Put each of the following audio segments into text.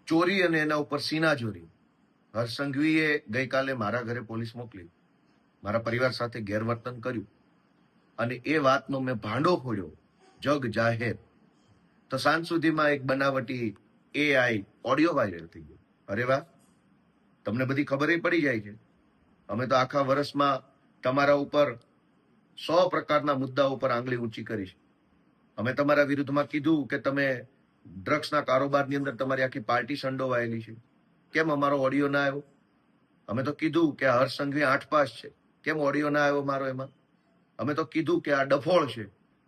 ચોરી અને એના ઉપર સીનાચોરી હર્ષ સંઘવીએ ગઈકાલે મારા ઘરે પોલીસ મોકલી, મારા પરિવાર સાથે ગેરવર્તન કર્યું અને એ વાતનો મેં ભાંડો ફોડ્યો જગ જાહેર. તો સાંજ સુધીમાં એક બનાવટી AI ઓડિયો વાયરલ થઈ ગયો. અરે વાહ, તમને બધી ખબર પડી જાય છે. અમે તો આખા વર્ષમાં તમારા ઉપર 100 પ્રકારના મુદ્દા ઉપર આંગળી ઊંચી કરી છે. અમે તમારા વિરુદ્ધમાં કીધું કે તમે ડ્રગ્સના કારોબારની અંદર તમારી આખી પાર્ટી સંડોવાયેલી છે. કેમ અમારો ઓડિયો ના આવ્યો? અમે તો કીધું કે હર્ષ સંઘવી 8 પાસ છે, કેમ ઓડિયો ના આવ્યો મારો એમાં? અમે તો કીધું કે આ ડફોળ છે,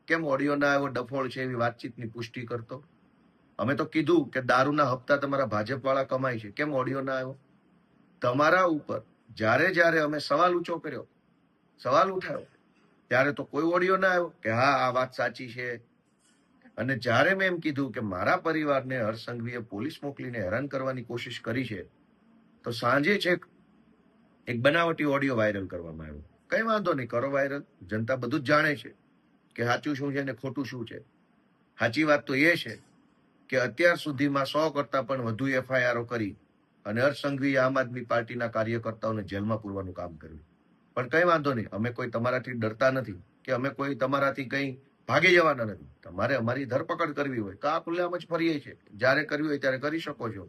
કેમ ઓડિયો ના આવ્યો ડફોળ છે એવી વાતચીતની પુષ્ટિ કરતો? અમે તો કીધું કે દારૂના હપ્તા તમારા ભાજપવાળા કમાય છે, કેમ ઓડિયો ના આવ્યો? તમારા ઉપર જ્યારે જ્યારે અમે સવાલ ઊંચો કર્યો, સવાલ ઉઠાવ્યો, ત્યારે તો કોઈ ઓડિયો ના આવ્યો કે હા આ વાત સાચી છે. અને જ્યારે મેં એમ કીધું કે મારા પરિવારને હર્ષ સંઘવીએ પોલીસ મોકલીને હેરાન કરવાની કોશિશ કરી છે, તો સાંજે છેક એક બનાવટી ઓડિયો વાયરલ કરવામાં આવ્યો. કઈ વાંધો નહીં, કરો વાયરલ. જનતા બધું જ જાણે છે કે સાચું શું છે ને ખોટું શું છે. સાચી વાત તો એ છે કે અત્યાર સુધીમાં 100 કરતા પણ વધુ FIRઓ કરી અને હર્ષ સંઘવીએ આમ આદમી પાર્ટીના કાર્યકર્તાઓને જેલમાં પૂરવાનું કામ કર્યું. પણ કઈ વાંધો નહીં, અમે કોઈ તમારાથી ડરતા નથી કે અમે કોઈ તમારાથી કંઈ ભાગી જવાના નથી. તમારે અમારી ધરપકડ કરવી હોય તો આ ખુલ્લેઆમ જ ફરીએ છીએ. જ્યારે કરવી હોય ત્યારે કરી શકો છો.